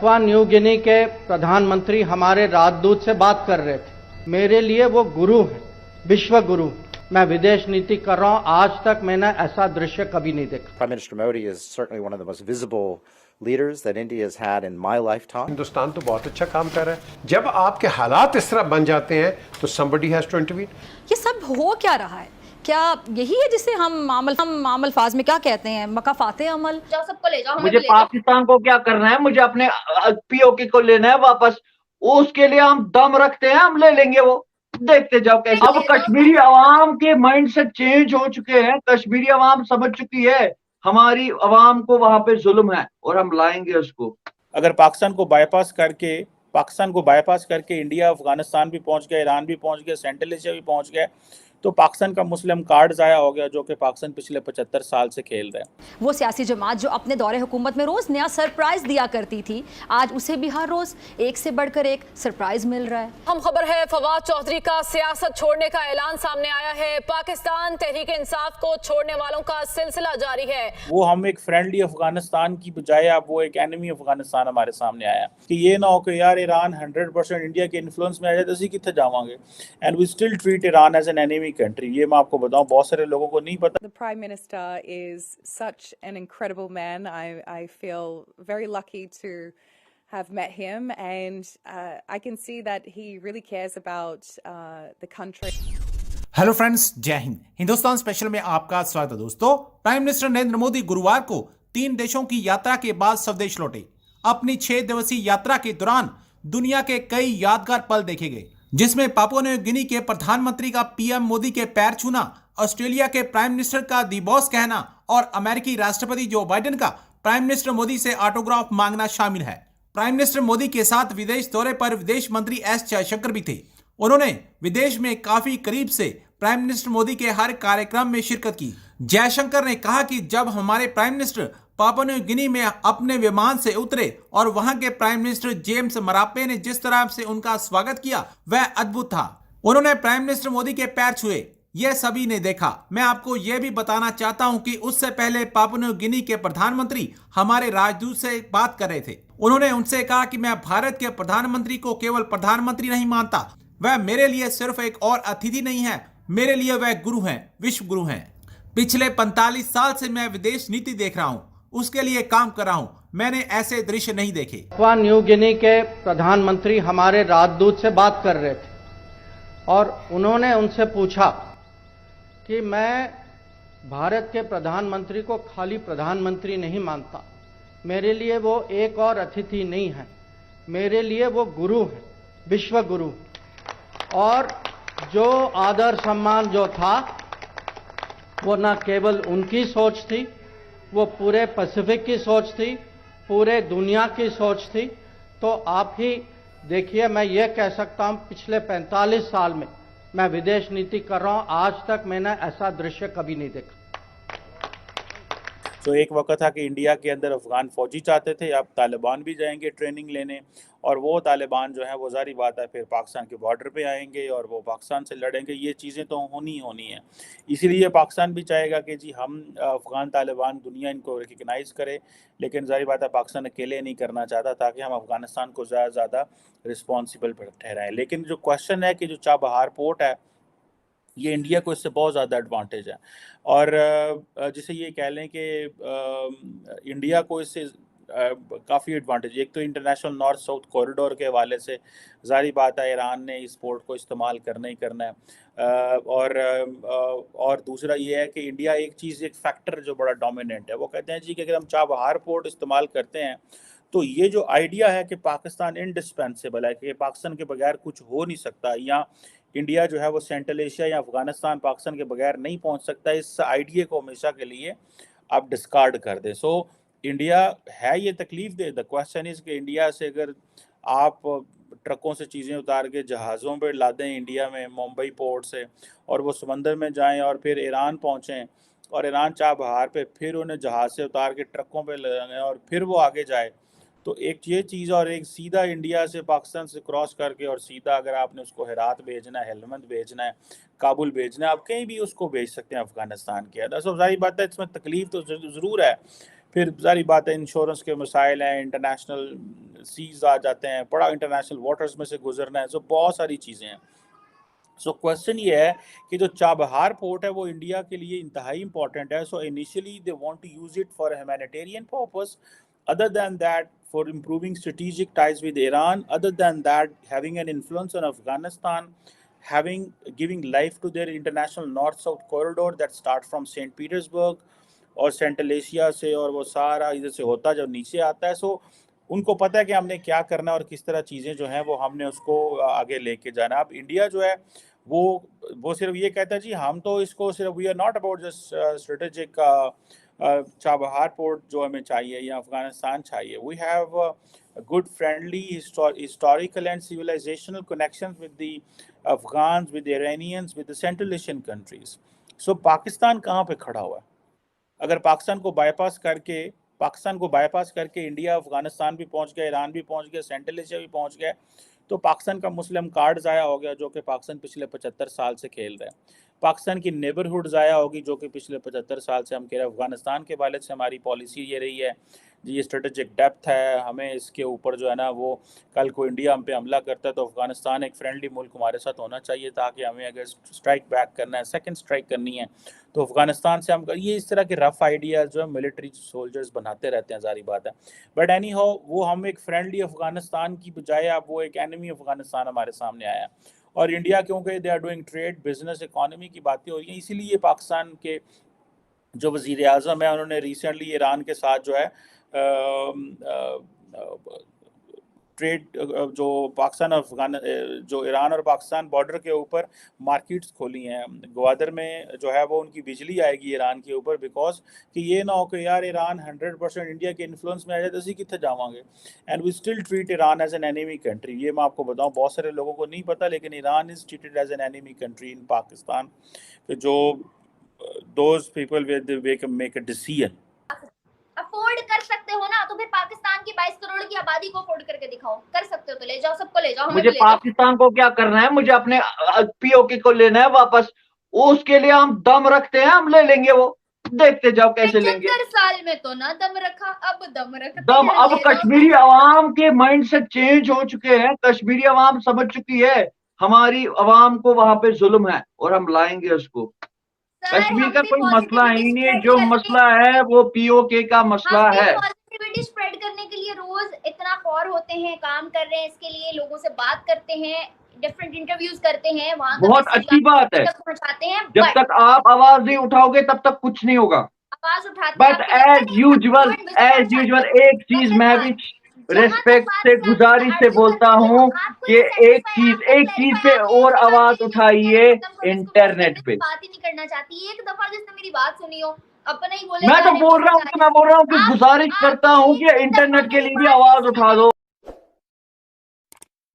papua New Guinea के प्रधानमंत्री हमारे राजदूत से बात कर रहे थे। मेरे लिए वो गुरु हैं, विश्व गुरु। मैं विदेश नीति कर रहा हूं, आज तक मैंने ऐसा दृश्य कभी नहीं देखा। Prime Minister Modi is certainly one of the most visible leaders that India has had in my lifetime. Hindustan तो बहुत अच्छा काम कर रहा है। जब आपके हालात इस तरह बन जाते हैं तो somebody has to intervene। ये सब हो क्या रहा है? क्या यही है जिसे हम अल्फाज में क्या कहते हैं, मकाफाते अमल? सबको ले जाओ, मुझे पाकिस्तान को क्या करना है, मुझे अपने पीओके को लेना है वापस। उसके लिए हम दम रखते हैं, हम ले लेंगे, वो देखते जाओ कैसे। अब कश्मीरी अवाम के माइंड से चेंज हो चुके हैं, कश्मीरी अवाम समझ चुकी है हमारी अवाम को वहां पे जुल्म है और हम लाएंगे उसको। अगर पाकिस्तान को बाईपास करके इंडिया अफगानिस्तान भी पहुंच गया, ईरान भी पहुंच गया, सेंट्रल एशिया भी पहुंच गया, तो पाकिस्तान का मुस्लिम कार्ड ज़ाया हो गया, जो कि पाकिस्तान पिछले 75 साल से खेल रहे हैं। वो सियासी जमात जो अपने दौरे हुकूमत में रोज नया सरप्राइज दिया करती थी, आज उसे भी हर रोज एक से बढ़कर एक सरप्राइज मिल रहा है। हम खबर है, फवाद चौधरी का सियासत छोड़ने का ऐलान सामने आया है। पाकिस्तान तहरीक इंसाफ को छोड़ने वालों का सिलसिला जारी है। वो हम एक फ्रेंडली अफगानिस्तान की बजाय अब वो एक एनिमी अफगानिस्तान हमारे सामने आया कि ये ना हो कि यार ईरान 100% इंडिया के इन्फ्लुएंस में आ जाए तो ਅਸੀਂ कितने जावांगे, and we still treat Iran as an enemy country. ये मैं आपको बताऊं, बहुत सारे लोगों को नहीं पता। The Prime Minister is such an incredible man. I feel very lucky to have met him, and I can see that he really cares about the country. Hello friends, जय हिंद। हिंदुस्तान स्पेशल में आपका स्वागत है दोस्तों। प्राइम मिनिस्टर नरेंद्र मोदी गुरुवार को 3 देशों की यात्रा के बाद स्वदेश लौटे। अपनी 6 दिवसीय यात्रा के दौरान दुनिया के कई यादगार पल देखे गए, जिसमें पापुआ न्यू गिनी के प्रधानमंत्री का पीएम मोदी के पैर छूना, ऑस्ट्रेलिया के प्राइम मिनिस्टर का दी बॉस कहना और अमेरिकी राष्ट्रपति जो बाइडेन का प्राइम मिनिस्टर मोदी से ऑटोग्राफ मांगना शामिल है। प्राइम मिनिस्टर मोदी के साथ विदेश दौरे पर विदेश मंत्री एस जयशंकर भी थे। उन्होंने विदेश में काफी करीब से प्राइम मिनिस्टर मोदी के हर कार्यक्रम में शिरकत की। जयशंकर ने कहा कि जब हमारे prime minister Papua New Guinea में अपने विमान से उतरे और वहां के प्राइम मिनिस्टर जेम्स मरापे ने जिस तरह से उनका स्वागत किया वह अद्भुत था। उन्होंने प्राइम मिनिस्टर मोदी के पैर छुए, यह सभी ने देखा। मैं आपको यह भी बताना चाहता हूं कि उससे पहले पापुआ न्यू गिनी के प्रधानमंत्री हमारे राजदूत से बात कर रहे थे। उन्होंने उनसे कहा कि मैं भारत के प्रधानमंत्री को केवल प्रधानमंत्री नहीं मानता, वह मेरे लिए सिर्फ एक और अतिथि नहीं है, मेरे लिए वह गुरु हैं, विश्व गुरु हैं। पिछले 45 साल से मैं विदेश नीति देख रहा हूं, उसके लिए काम कर रहा हूं। मैंने ऐसे दृश्य नहीं देखे। papua न्यू गिनी के प्रधानमंत्री हमारे राजदूत से बात कर रहे थे और उन्होंने उनसे पूछा कि मैं भारत के प्रधानमंत्री को खाली प्रधानमंत्री नहीं मानता, मेरे लिए वो एक और अतिथि नहीं है, मेरे लिए वो गुरु है, विश्व गुरु। और जो आदर सम्मान जो था वो न केवल उनकी सोच थी, वो पूरे पैसिफिक की सोच थी, पूरे दुनिया की सोच थी। तो आप ही देखिए, मैं ये कह सकता हूं पिछले 45 साल में मैं विदेश नीति कर रहा हूं, आज तक मैंने ऐसा दृश्य कभी नहीं देखा। तो एक वक्त था कि इंडिया के अंदर अफगान फौजी चाहते थे, अब तालिबान भी जाएंगे ट्रेनिंग लेने, और वो तालिबान जो है वो जारी बात है फिर पाकिस्तान के बॉर्डर पे आएंगे और वो पाकिस्तान से लड़ेंगे। ये चीज़ें तो होनी है। इसीलिए पाकिस्तान भी चाहेगा कि जी हम अफगान तालिबान दुनिया इनको रिकगनाइज़ करे, लेकिन जारी बात है पाकिस्तान अकेले नहीं करना चाहता, ताकि हम अफगानिस्तान को ज़्यादा रिस्पॉन्सिबल ठहराएँ। लेकिन जो क्वेश्चन है कि जो चाबहार पोर्ट है, ये इंडिया को इससे बहुत ज़्यादा एडवांटेज है, और जिसे ये कह लें कि इंडिया को इससे काफ़ी एडवांटेज। एक तो इंटरनेशनल नॉर्थ साउथ कॉरिडोर के हवाले से जारी बात है ईरान ने इस पोर्ट को इस्तेमाल करना ही करना है, और दूसरा ये है कि इंडिया एक फैक्टर जो बड़ा डोमिनेंट है, वो कहते हैं जी कि अगर हम चाबहार पोर्ट इस्तेमाल करते हैं तो ये जो आइडिया है कि पाकिस्तान इंडिस्पेंसेबल है, कि पाकिस्तान के बगैर कुछ हो नहीं सकता, या इंडिया जो है वो सेंट्रल एशिया या अफगानिस्तान पाकिस्तान के बगैर नहीं पहुंच सकता, इस आइडिया को हमेशा के लिए आप डिस्कार्ड कर दें। सो इंडिया है ये तकलीफ दे। द क्वेश्चन इज़ कि इंडिया से अगर आप ट्रकों से चीज़ें उतार के जहाज़ों पर ला दें इंडिया में मुंबई पोर्ट से, और वो समंदर में जाएं और फिर ईरान पहुँचें, और ईरान चाबहार पे फिर उन्हें जहाज़ से उतार के ट्रकों पे लगाएं और फिर वो आगे जाए, तो एक ये चीज़, और एक सीधा इंडिया से पाकिस्तान से क्रॉस करके और सीधा अगर आपने उसको हेरात भेजना है, हेलमंद भेजना है, काबुल भेजना है, आप कहीं भी उसको भेज सकते हैं अफगानिस्तान के अंदर। सब सारी बात है, इसमें तकलीफ तो ज़रूर है फिर सारी बात है, इंश्योरेंस के मसाइल हैं, इंटरनेशनल सीज आ जाते हैं, बड़ा इंटरनेशनल वाटर्स में से गुजरना है, सो बहुत सारी चीज़ें हैं। सो क्वेश्चन ये है कि जो चाबहार पोर्ट है वो इंडिया के लिए इंतहाई इंपॉर्टेंट है। So initially they want to use it for humanitarian purpose, other than that for improving strategic ties with Iran, other than that having an influence on Afghanistan, giving life to their international north-south corridor that start from St. Petersburg और central Asia से, और वो सारा इधर से होता जब नीचे आता है। सो उनको पता है कि हमने क्या करना है और किस तरह चीज़ें जो हैं वो हमने उसको आगे लेके जाना। अब इंडिया जो है वो सिर्फ ये कहता है जी हम तो इसको सिर्फ, we are not about just strategic Chabahar port जो हमें चाहिए या अफगानिस्तान चाहिए। We have good friendly historical and civilizational connections with the Afghans, with Iranians, with the Central Asian countries. So Pakistan कहाँ पे खड़ा हुआ है? अगर पाकिस्तान को बाईपास करके इंडिया अफगानिस्तान भी पहुंच गया, ईरान भी पहुंच गया, सेंट्रल एशिया भी पहुंच गया, तो पाकिस्तान का मुस्लिम कार्ड ज़ाया हो गया जो कि पाकिस्तान पिछले 75 साल से खेल रहा है। पाकिस्तान की नेबरहुड ज़ाया होगी जो कि पिछले 75 साल से हम कह रहे हैं। अफगानिस्तान के वाले से हमारी पॉलिसी ये रही है जी, ये स्ट्रेटेजिक डेप्थ है, हमें इसके ऊपर जो है ना वो कल को इंडिया हम पे हमला करता है तो अफगानिस्तान एक फ्रेंडली मुल्क हमारे साथ होना चाहिए, ताकि हमें अगर स्ट्राइक बैक करना है, सेकंड स्ट्राइक करनी है तो अफगानिस्तान से हम ये इस तरह के रफ आइडियाज़ जो है मिलिट्री सोल्जर्स बनाते रहते हैं, सारी बात है। बट एनी हाउ वो हम एक फ्रेंडली अफगानिस्तान की बजाय अब वो एक एनिमी अफगानिस्तान हमारे सामने आया। और इंडिया क्योंकि they are doing trade, business, economy की बातें हो रही हैं, इसीलिए पाकिस्तान के जो वज़ीर आज़म है उन्होंने रिसेंटली ईरान के साथ जो है ट्रेड जो पाकिस्तान अफगान जो ईरान और पाकिस्तान बॉर्डर के ऊपर मार्केट्स खोली हैं। ग्वादर में जो है वो उनकी बिजली आएगी ईरान के ऊपर, बिकॉज कि ये ना हो कि यार ईरान 100% इंडिया के इन्फ्लुएंस में आ जाए तो असी कितने जावांगे। And we still treat Iran as an enemy country. ये मैं आपको बताऊं, बहुत सारे लोगों को नहीं पता, लेकिन Iran is treated as an enemy country in Pakistan. जो दोज पीपल वे मेक अ डिसीजन अफोर्ड कर सकते हो ना, तो फिर पाकिस्तान की 22 करोड़ की आबादी को अफोर्ड करके दिखाओ। कर सकते हो तो ले जाओ, सबको ले जाओ। मुझे पाकिस्तान को क्या करना है, मुझे अपने पीओके को लेना है वापस। उसके लिए हम दम रखते हैं, हम ले लेंगे वो, देखते जाओ कैसे लेंगे। 75 साल में तो ना दम रखा, अब दम रखते दम अब कश्मीरी अवाम के माइंड से चेंज हो चुके हैं। कश्मीरी अवाम समझ चुकी है हमारी अवाम को वहां पे जुल्म है और हम लाएंगे उसको। कश्मीर का कोई मसला ही नहीं है, जो मसला है वो पीओके का मसला है। पॉजिटिविटी स्प्रेड करने के लिए रोज इतना खौर होते हैं, काम कर रहे हैं इसके लिए, लोगों से बात करते हैं, डिफरेंट इंटरव्यूज करते हैं, वहां बहुत अच्छी बात है। पहुंचाते हैं। जब तक आप आवाज नहीं उठाओगे तब तक कुछ नहीं होगा। आवाज उठाते बट एज यूजुअल एक चीज मैं भी रेस्पेक्ट से, गुजारिश से बोलता हूँ कि एक चीज पे और आवाज उठाइए इंटरनेट पे। बात ही नहीं करना चाहती, एक दफा जिसने मेरी बात सुनी हो अपना ही बोले। मैं तो बोल रहा हूँ कि गुजारिश करता हूँ कि इंटरनेट के लिए भी आवाज उठा दो।